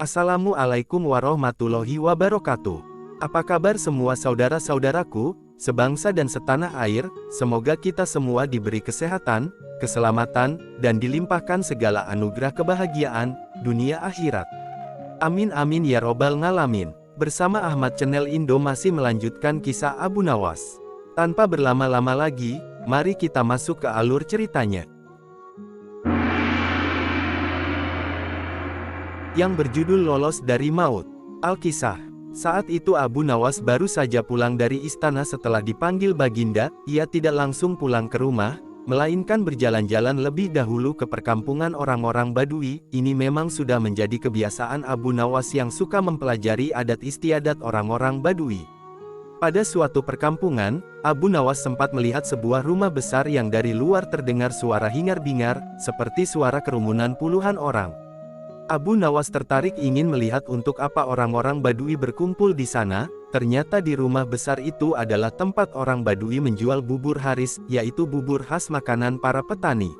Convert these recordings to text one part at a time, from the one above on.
Assalamualaikum warahmatullahi wabarakatuh. Apa kabar semua saudara-saudaraku, sebangsa dan setanah air? Semoga kita semua diberi kesehatan, keselamatan, dan dilimpahkan segala anugerah kebahagiaan, dunia akhirat. Amin amin ya robbal ngalamin. Bersama Ahmad Channel Indo masih melanjutkan kisah Abu Nawas. Tanpa berlama-lama lagi, mari kita masuk ke alur ceritanya. Yang berjudul Lolos dari Maut. Al-Kisah. Saat itu Abu Nawas baru saja pulang dari istana setelah dipanggil Baginda. Ia tidak langsung pulang ke rumah, melainkan berjalan-jalan lebih dahulu ke perkampungan orang-orang Badui. Ini memang sudah menjadi kebiasaan Abu Nawas yang suka mempelajari adat istiadat orang-orang Badui. Pada suatu perkampungan, Abu Nawas sempat melihat sebuah rumah besar yang dari luar terdengar suara hingar-bingar, seperti suara kerumunan puluhan orang. Abu Nawas tertarik ingin melihat untuk apa orang-orang Badui berkumpul di sana. Ternyata di rumah besar itu adalah tempat orang Badui menjual bubur haris, yaitu bubur khas makanan para petani.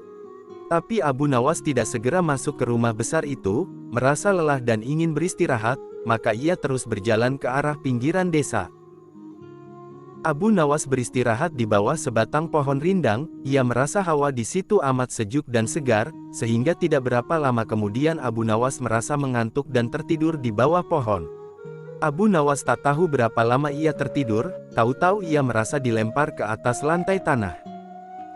Tapi Abu Nawas tidak segera masuk ke rumah besar itu, merasa lelah dan ingin beristirahat, maka ia terus berjalan ke arah pinggiran desa. Abu Nawas beristirahat di bawah sebatang pohon rindang. Ia merasa hawa di situ amat sejuk dan segar, sehingga tidak berapa lama kemudian Abu Nawas merasa mengantuk dan tertidur di bawah pohon. Abu Nawas tak tahu berapa lama ia tertidur, tahu-tahu ia merasa dilempar ke atas lantai tanah.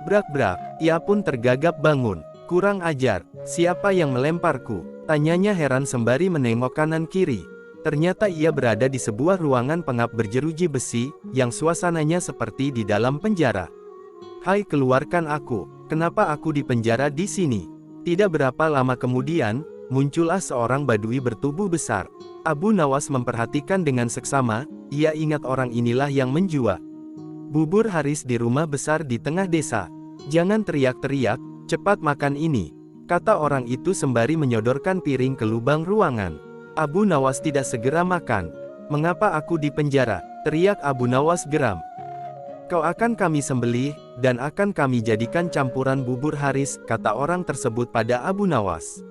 Brak-brak, ia pun tergagap bangun. Kurang ajar, siapa yang melemparku? Tanyanya heran sembari menengok kanan kiri. Ternyata ia berada di sebuah ruangan pengap berjeruji besi, yang suasananya seperti di dalam penjara. Hai, keluarkan aku, kenapa aku di penjara di sini? Tidak berapa lama kemudian, muncullah seorang Badui bertubuh besar. Abu Nawas memperhatikan dengan seksama, ia ingat orang inilah yang menjual bubur haris di rumah besar di tengah desa. Jangan teriak-teriak, cepat makan ini, kata orang itu sembari menyodorkan piring ke lubang ruangan. Abu Nawas tidak segera makan. Mengapa aku di penjara? Teriak Abu Nawas geram. Kau akan kami sembelih, dan akan kami jadikan campuran bubur haris, kata orang tersebut pada Abu Nawas.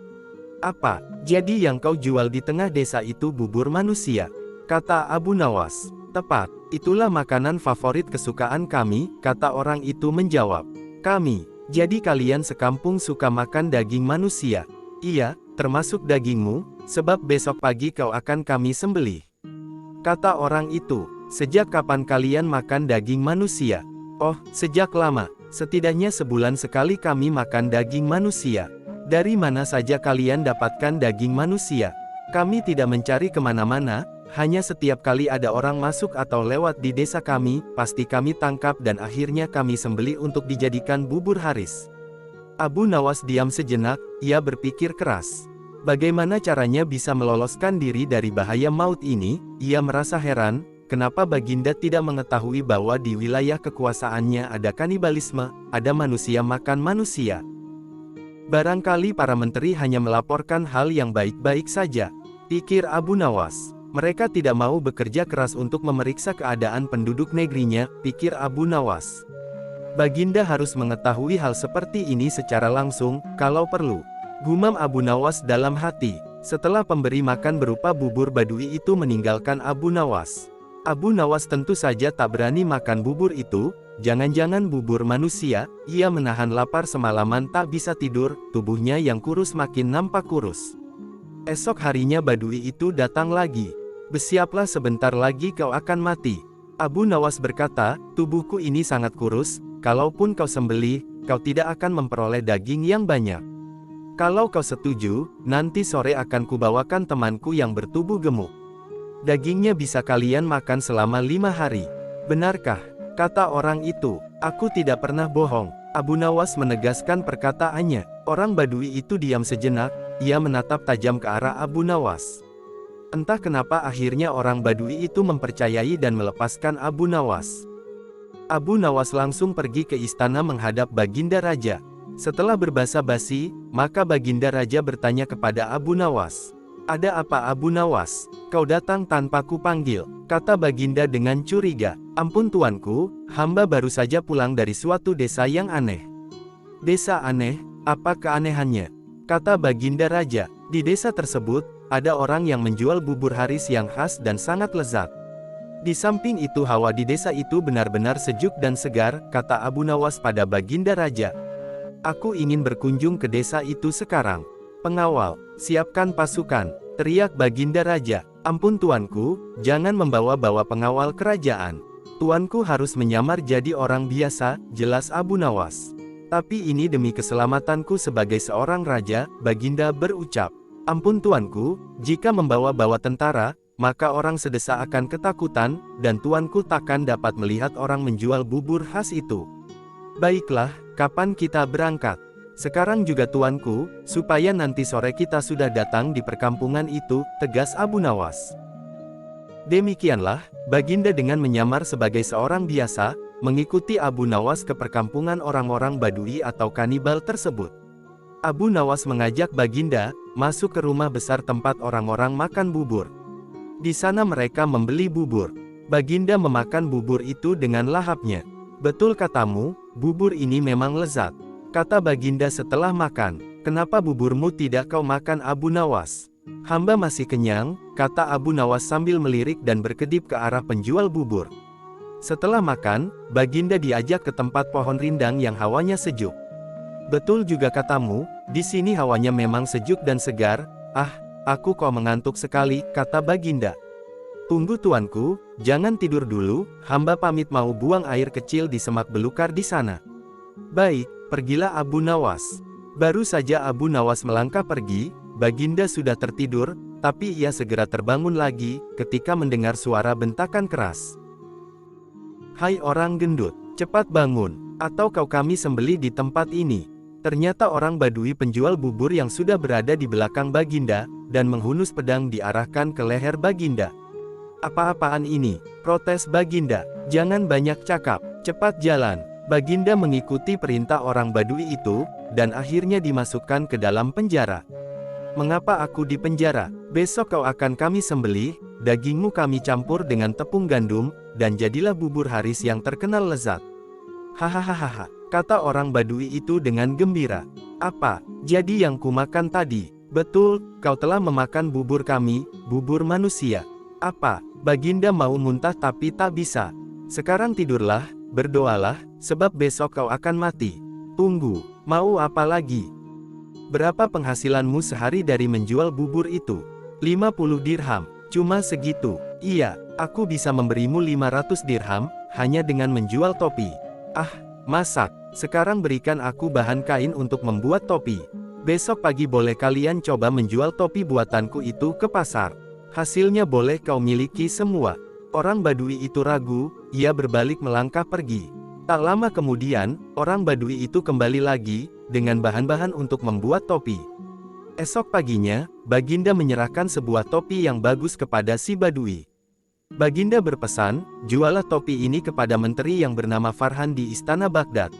Apa? Jadi yang kau jual di tengah desa itu bubur manusia? Kata Abu Nawas. Tepat, itulah makanan favorit kesukaan kami, kata orang itu menjawab. Kami, jadi kalian sekampung suka makan daging manusia? Iya, termasuk dagingmu, sebab besok pagi kau akan kami sembelih. Kata orang itu, sejak kapan kalian makan daging manusia? Oh, sejak lama, setidaknya sebulan sekali kami makan daging manusia. Dari mana saja kalian dapatkan daging manusia? Kami tidak mencari kemana-mana, hanya setiap kali ada orang masuk atau lewat di desa kami, pasti kami tangkap dan akhirnya kami sembelih untuk dijadikan bubur haris. Abu Nawas diam sejenak, ia berpikir keras. Bagaimana caranya bisa meloloskan diri dari bahaya maut ini? Ia merasa heran, kenapa Baginda tidak mengetahui bahwa di wilayah kekuasaannya ada kanibalisme, ada manusia makan manusia. Barangkali para menteri hanya melaporkan hal yang baik-baik saja, pikir Abu Nawas. Mereka tidak mau bekerja keras untuk memeriksa keadaan penduduk negerinya, pikir Abu Nawas. Baginda harus mengetahui hal seperti ini secara langsung, kalau perlu. Gumam Abu Nawas dalam hati. Setelah pemberi makan berupa bubur Badui itu meninggalkan Abu Nawas. Abu Nawas tentu saja tak berani makan bubur itu, jangan-jangan bubur manusia. Ia menahan lapar semalaman tak bisa tidur, tubuhnya yang kurus makin nampak kurus. Esok harinya Badui itu datang lagi. Bersiaplah sebentar lagi kau akan mati. Abu Nawas berkata, tubuhku ini sangat kurus, kalaupun kau sembelih, kau tidak akan memperoleh daging yang banyak. Kalau kau setuju, nanti sore akan kubawakan temanku yang bertubuh gemuk. Dagingnya bisa kalian makan selama 5 hari. Benarkah? Kata orang itu. Aku tidak pernah bohong. Abu Nawas menegaskan perkataannya. Orang Badui itu diam sejenak, ia menatap tajam ke arah Abu Nawas. Entah kenapa akhirnya orang Badui itu mempercayai dan melepaskan Abu Nawas. Abu Nawas langsung pergi ke istana menghadap Baginda Raja. Setelah berbasa-basi, maka Baginda Raja bertanya kepada Abu Nawas. Ada apa Abu Nawas? Kau datang tanpa kupanggil, kata Baginda dengan curiga. Ampun tuanku, hamba baru saja pulang dari suatu desa yang aneh. Desa aneh? Apa keanehannya? Kata Baginda Raja. Di desa tersebut, ada orang yang menjual bubur haris yang khas dan sangat lezat. Di samping itu hawa di desa itu benar-benar sejuk dan segar, kata Abu Nawas pada Baginda Raja. Aku ingin berkunjung ke desa itu sekarang. Pengawal, siapkan pasukan, teriak Baginda Raja. Ampun tuanku, jangan membawa-bawa pengawal kerajaan. Tuanku harus menyamar jadi orang biasa, jelas Abu Nawas. Tapi ini demi keselamatanku sebagai seorang raja, Baginda berucap. Ampun tuanku, jika membawa-bawa tentara, maka orang sedesa akan ketakutan, dan tuanku takkan dapat melihat orang menjual bubur khas itu. Baiklah, kapan kita berangkat? Sekarang juga tuanku, supaya nanti sore kita sudah datang di perkampungan itu, tegas Abu Nawas. Demikianlah, Baginda dengan menyamar sebagai seorang biasa, mengikuti Abu Nawas ke perkampungan orang-orang Badui atau kanibal tersebut. Abu Nawas mengajak Baginda, masuk ke rumah besar tempat orang-orang makan bubur. Di sana mereka membeli bubur. Baginda memakan bubur itu dengan lahapnya. Betul katamu, bubur ini memang lezat, kata Baginda setelah makan. Kenapa buburmu tidak kau makan Abu Nawas? Hamba masih kenyang, kata Abu Nawas sambil melirik dan berkedip ke arah penjual bubur. Setelah makan, Baginda diajak ke tempat pohon rindang yang hawanya sejuk. Betul juga katamu, di sini hawanya memang sejuk dan segar. Ah, aku kok mengantuk sekali, kata Baginda. Tunggu tuanku, jangan tidur dulu, hamba pamit mau buang air kecil di semak belukar di sana. Baik, pergilah Abu Nawas. Baru saja Abu Nawas melangkah pergi, Baginda sudah tertidur, tapi ia segera terbangun lagi, ketika mendengar suara bentakan keras. Hai orang gendut, cepat bangun, atau kau kami sembelih di tempat ini. Ternyata orang Badui penjual bubur yang sudah berada di belakang Baginda, dan menghunus pedang diarahkan ke leher Baginda. Apa-apaan ini? Protes Baginda. Jangan banyak cakap, cepat jalan. Baginda mengikuti perintah orang Badui itu, dan akhirnya dimasukkan ke dalam penjara. Mengapa aku di penjara? Besok kau akan kami sembelih, dagingmu kami campur dengan tepung gandum, dan jadilah bubur haris yang terkenal lezat. Hahaha, kata orang Badui itu dengan gembira. Apa, jadi yang kumakan tadi? Betul, kau telah memakan bubur kami, bubur manusia. Apa, Baginda mau muntah tapi tak bisa. Sekarang tidurlah, berdoalah, sebab besok kau akan mati. Tunggu, mau apa lagi? Berapa penghasilanmu sehari dari menjual bubur itu? 50 dirham, cuma segitu. Iya, aku bisa memberimu 500 dirham, hanya dengan menjual topi. Ah, masak, sekarang berikan aku bahan kain untuk membuat topi. Besok pagi boleh kalian coba menjual topi buatanku itu ke pasar. Hasilnya boleh kau miliki semua. Orang Badui itu ragu, ia berbalik melangkah pergi. Tak lama kemudian, orang Badui itu kembali lagi, dengan bahan-bahan untuk membuat topi. Esok paginya, Baginda menyerahkan sebuah topi yang bagus kepada si Badui. Baginda berpesan, jualah topi ini kepada menteri yang bernama Farhan di istana Baghdad.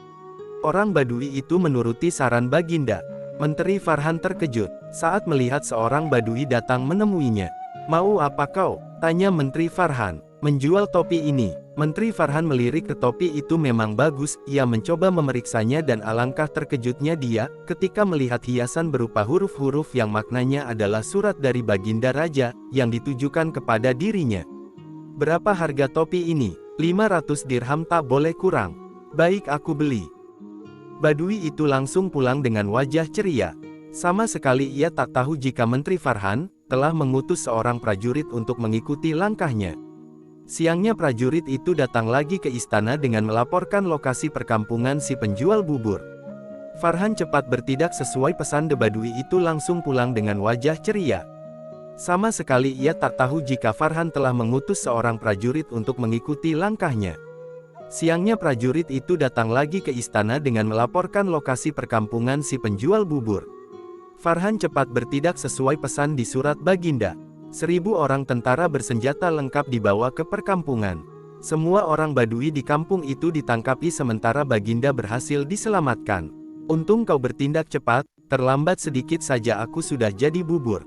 Orang Badui itu menuruti saran Baginda. Menteri Farhan terkejut, saat melihat seorang Badui datang menemuinya. Mau apa kau? Tanya Menteri Farhan. Menjual topi ini. Menteri Farhan melirik ke topi itu memang bagus, ia mencoba memeriksanya dan alangkah terkejutnya dia, ketika melihat hiasan berupa huruf-huruf yang maknanya adalah surat dari Baginda Raja, yang ditujukan kepada dirinya. Berapa harga topi ini? 500 dirham tak boleh kurang. Baik aku beli. Badui itu langsung pulang dengan wajah ceria. Sama sekali ia tak tahu jika Menteri Farhan telah mengutus seorang prajurit untuk mengikuti langkahnya. Siangnya prajurit itu datang lagi ke istana dengan melaporkan lokasi perkampungan si penjual bubur. Farhan cepat bertindak sesuai pesan Badui itu langsung pulang dengan wajah ceria. Sama sekali ia tak tahu jika Farhan telah mengutus seorang prajurit untuk mengikuti langkahnya. Siangnya prajurit itu datang lagi ke istana dengan melaporkan lokasi perkampungan si penjual bubur. Farhan cepat bertindak sesuai pesan di surat Baginda. 1000 orang tentara bersenjata lengkap dibawa ke perkampungan. Semua orang Badui di kampung itu ditangkapi sementara Baginda berhasil diselamatkan. Untung kau bertindak cepat, terlambat sedikit saja aku sudah jadi bubur.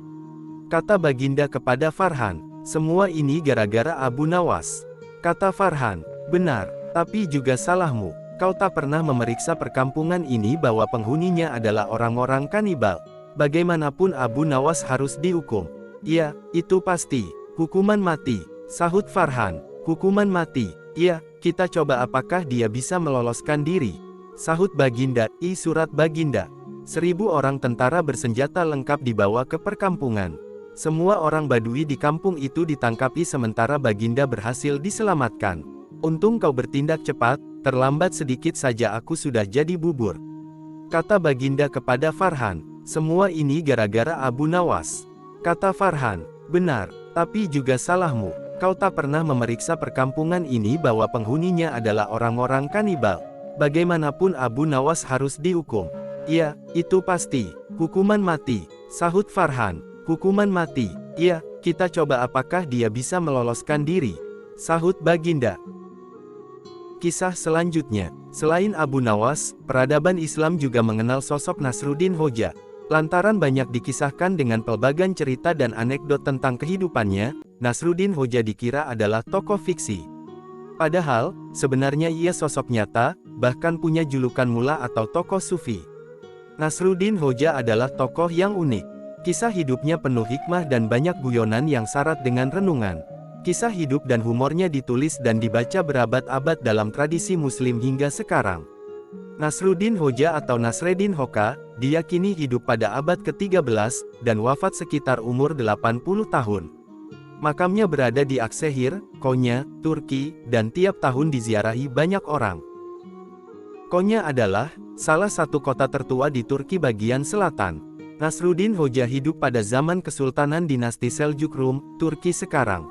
Kata Baginda kepada Farhan, semua ini gara-gara Abu Nawas. Kata Farhan, benar, tapi juga salahmu. Kau tak pernah memeriksa perkampungan ini bahwa penghuninya adalah orang-orang kanibal. Bagaimanapun Abu Nawas harus dihukum. Iya, itu pasti. Hukuman mati, sahut Farhan. Hukuman mati. Iya, kita coba apakah dia bisa meloloskan diri. Sahut Baginda. Surat Baginda. 1000 orang tentara bersenjata lengkap dibawa ke perkampungan. Semua orang Badui di kampung itu ditangkapi sementara Baginda berhasil diselamatkan. Untung kau bertindak cepat, terlambat sedikit saja aku sudah jadi bubur. Kata Baginda kepada Farhan. Semua ini gara-gara Abu Nawas. Kata Farhan. Benar, tapi juga salahmu. Kau tak pernah memeriksa perkampungan ini bahwa penghuninya adalah orang-orang kanibal. Bagaimanapun Abu Nawas harus dihukum. Iya, itu pasti. Hukuman mati, sahut Farhan. Hukuman mati. Iya, kita coba apakah dia bisa meloloskan diri. Sahut Baginda. Kisah selanjutnya. Selain Abu Nawas, peradaban Islam juga mengenal sosok Nasruddin Hoja. Lantaran banyak dikisahkan dengan pelbagai cerita dan anekdot tentang kehidupannya, Nasruddin Hoja dikira adalah tokoh fiksi. Padahal, sebenarnya ia sosok nyata, bahkan punya julukan mula atau tokoh sufi. Nasruddin Hoja adalah tokoh yang unik. Kisah hidupnya penuh hikmah dan banyak guyonan yang syarat dengan renungan. Kisah hidup dan humornya ditulis dan dibaca berabad-abad dalam tradisi Muslim hingga sekarang. Nasruddin Hoja atau Nasreddin Hoka, diyakini hidup pada abad ke-13, dan wafat sekitar umur 80 tahun. Makamnya berada di Aksehir, Konya, Turki, dan tiap tahun diziarahi banyak orang. Konya adalah salah satu kota tertua di Turki bagian selatan. Nasruddin Hoja hidup pada zaman Kesultanan Dinasti Seljuk Rum, Turki sekarang.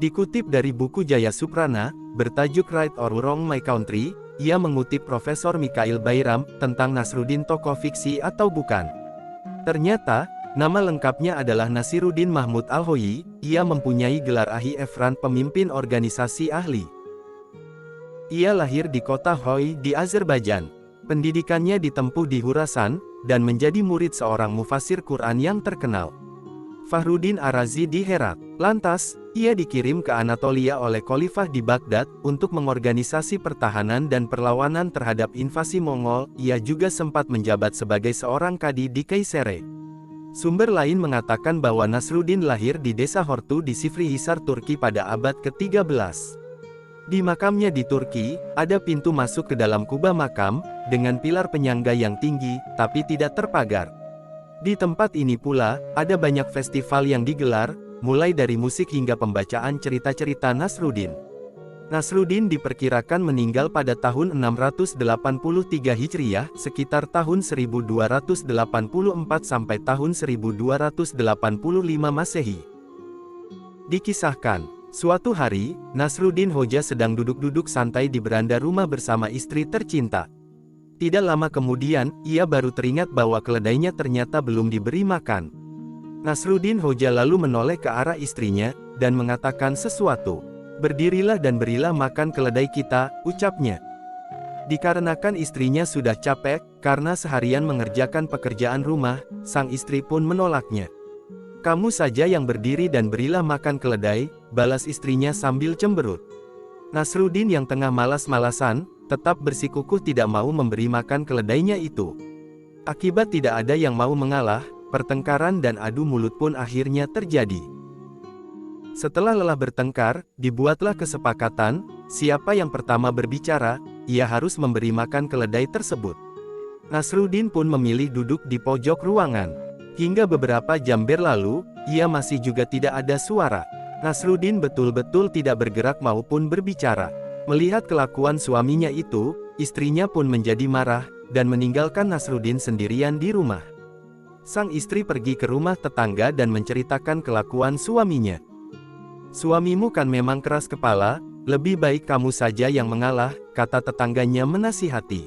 Dikutip dari buku Jaya Suprana, bertajuk Right or Wrong My Country, ia mengutip Profesor Mikhail Bayram, tentang Nasruddin tokoh fiksi atau bukan. Ternyata, nama lengkapnya adalah Nasiruddin Mahmud Al-Hoyi, ia mempunyai gelar Ahi Efran pemimpin organisasi ahli. Ia lahir di kota Hoy di Azerbaijan. Pendidikannya ditempuh di Khurasan, dan menjadi murid seorang mufasir Quran yang terkenal, Fakhruddin Ar-Razi di Herat. Lantas, ia dikirim ke Anatolia oleh Khalifah di Baghdad, untuk mengorganisasi pertahanan dan perlawanan terhadap invasi Mongol. Ia juga sempat menjabat sebagai seorang kadi di Kayseri. Sumber lain mengatakan bahwa Nasruddin lahir di desa Hortu di Sifrihisar, Turki pada abad ke-13. Di makamnya di Turki, ada pintu masuk ke dalam kubah makam, dengan pilar penyangga yang tinggi, tapi tidak terpagar. Di tempat ini pula, ada banyak festival yang digelar, mulai dari musik hingga pembacaan cerita-cerita Nasruddin. Nasruddin diperkirakan meninggal pada tahun 683 Hijriah, sekitar tahun 1284 sampai tahun 1285 Masehi. Dikisahkan, suatu hari, Nasruddin Hoja sedang duduk-duduk santai di beranda rumah bersama istri tercinta. Tidak lama kemudian, ia baru teringat bahwa keledainya ternyata belum diberi makan. Nasruddin Hoja lalu menoleh ke arah istrinya, dan mengatakan sesuatu. "Berdirilah dan berilah makan keledai kita," ucapnya. Dikarenakan istrinya sudah capek, karena seharian mengerjakan pekerjaan rumah, sang istri pun menolaknya. "Kamu saja yang berdiri dan berilah makan keledai," balas istrinya sambil cemberut. Nasruddin yang tengah malas-malasan, tetap bersikukuh tidak mau memberi makan keledainya itu. Akibat tidak ada yang mau mengalah, pertengkaran dan adu mulut pun akhirnya terjadi. Setelah lelah bertengkar, dibuatlah kesepakatan, siapa yang pertama berbicara, ia harus memberi makan keledai tersebut. Nasruddin pun memilih duduk di pojok ruangan. Hingga beberapa jam berlalu, ia masih juga tidak ada suara. Nasruddin betul-betul tidak bergerak maupun berbicara. Melihat kelakuan suaminya itu, istrinya pun menjadi marah, dan meninggalkan Nasruddin sendirian di rumah. Sang istri pergi ke rumah tetangga dan menceritakan kelakuan suaminya. "Suamimu kan memang keras kepala, lebih baik kamu saja yang mengalah," kata tetangganya menasihati.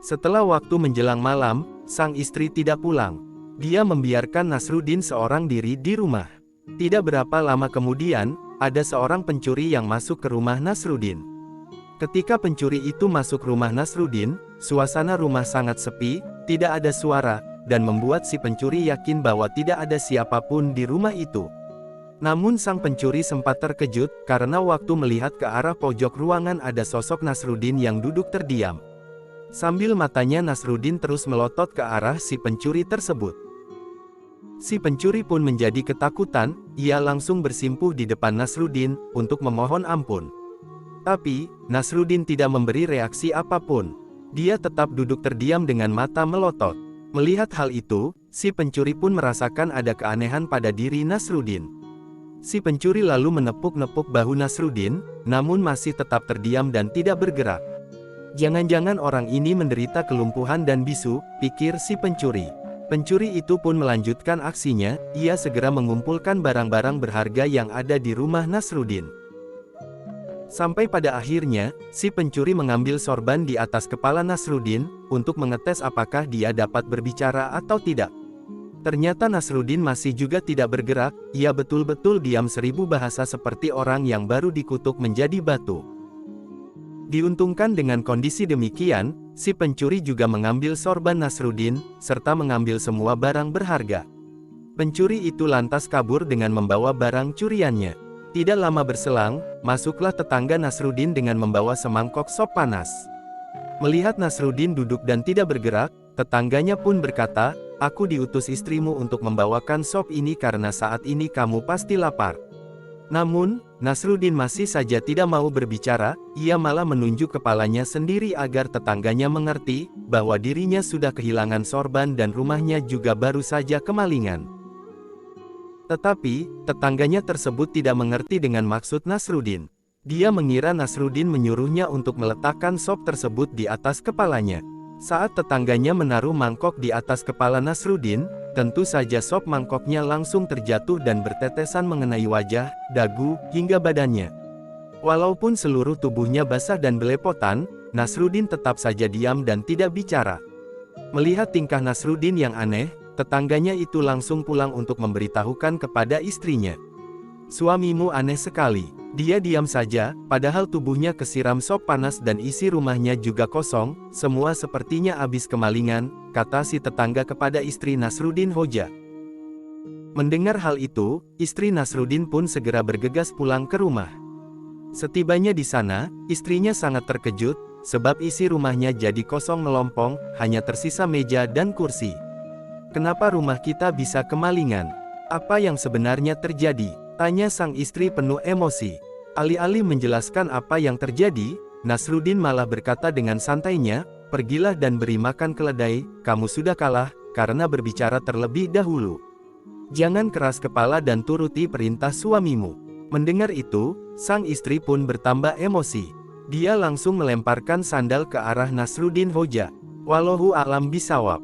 Setelah waktu menjelang malam, sang istri tidak pulang. Dia membiarkan Nasruddin seorang diri di rumah. Tidak berapa lama kemudian, ada seorang pencuri yang masuk ke rumah Nasruddin. Ketika pencuri itu masuk rumah Nasruddin, suasana rumah sangat sepi, tidak ada suara, dan membuat si pencuri yakin bahwa tidak ada siapapun di rumah itu. Namun sang pencuri sempat terkejut, karena waktu melihat ke arah pojok ruangan ada sosok Nasruddin yang duduk terdiam. Sambil matanya Nasruddin terus melotot ke arah si pencuri tersebut. Si pencuri pun menjadi ketakutan, ia langsung bersimpuh di depan Nasruddin, untuk memohon ampun. Tapi, Nasruddin tidak memberi reaksi apapun. Dia tetap duduk terdiam dengan mata melotot. Melihat hal itu, si pencuri pun merasakan ada keanehan pada diri Nasruddin. Si pencuri lalu menepuk-nepuk bahu Nasruddin, namun masih tetap terdiam dan tidak bergerak. Jangan-jangan orang ini menderita kelumpuhan dan bisu, pikir si pencuri. Pencuri itu pun melanjutkan aksinya, ia segera mengumpulkan barang-barang berharga yang ada di rumah Nasruddin. Sampai pada akhirnya, si pencuri mengambil sorban di atas kepala Nasruddin, untuk mengetes apakah dia dapat berbicara atau tidak. Ternyata Nasruddin masih juga tidak bergerak, ia betul-betul diam 1000 bahasa seperti orang yang baru dikutuk menjadi batu. Diuntungkan dengan kondisi demikian, si pencuri juga mengambil sorban Nasruddin, serta mengambil semua barang berharga. Pencuri itu lantas kabur dengan membawa barang curiannya. Tidak lama berselang, masuklah tetangga Nasruddin dengan membawa semangkok sop panas. Melihat Nasruddin duduk dan tidak bergerak, tetangganya pun berkata, "Aku diutus istrimu untuk membawakan sop ini karena saat ini kamu pasti lapar." Namun, Nasruddin masih saja tidak mau berbicara, ia malah menunjuk kepalanya sendiri agar tetangganya mengerti, bahwa dirinya sudah kehilangan sorban dan rumahnya juga baru saja kemalingan. Tetapi, tetangganya tersebut tidak mengerti dengan maksud Nasruddin. Dia mengira Nasruddin menyuruhnya untuk meletakkan sop tersebut di atas kepalanya. Saat tetangganya menaruh mangkok di atas kepala Nasruddin, tentu saja sop mangkoknya langsung terjatuh dan bertetesan mengenai wajah, dagu, hingga badannya. Walaupun seluruh tubuhnya basah dan belepotan, Nasruddin tetap saja diam dan tidak bicara. Melihat tingkah Nasruddin yang aneh, tetangganya itu langsung pulang untuk memberitahukan kepada istrinya. "Suamimu aneh sekali. Dia diam saja, padahal tubuhnya kesiram sop panas dan isi rumahnya juga kosong, semua sepertinya habis kemalingan," kata si tetangga kepada istri Nasruddin Hoja. Mendengar hal itu, istri Nasruddin pun segera bergegas pulang ke rumah. Setibanya di sana, istrinya sangat terkejut, sebab isi rumahnya jadi kosong melompong, hanya tersisa meja dan kursi. "Kenapa rumah kita bisa kemalingan? Apa yang sebenarnya terjadi?" tanya sang istri penuh emosi. Alih-alih menjelaskan apa yang terjadi, Nasruddin malah berkata dengan santainya, "Pergilah dan beri makan keledai, kamu sudah kalah, karena berbicara terlebih dahulu. Jangan keras kepala dan turuti perintah suamimu." Mendengar itu, sang istri pun bertambah emosi. Dia langsung melemparkan sandal ke arah Nasruddin Hoja. Wallahu a'lam bishawab.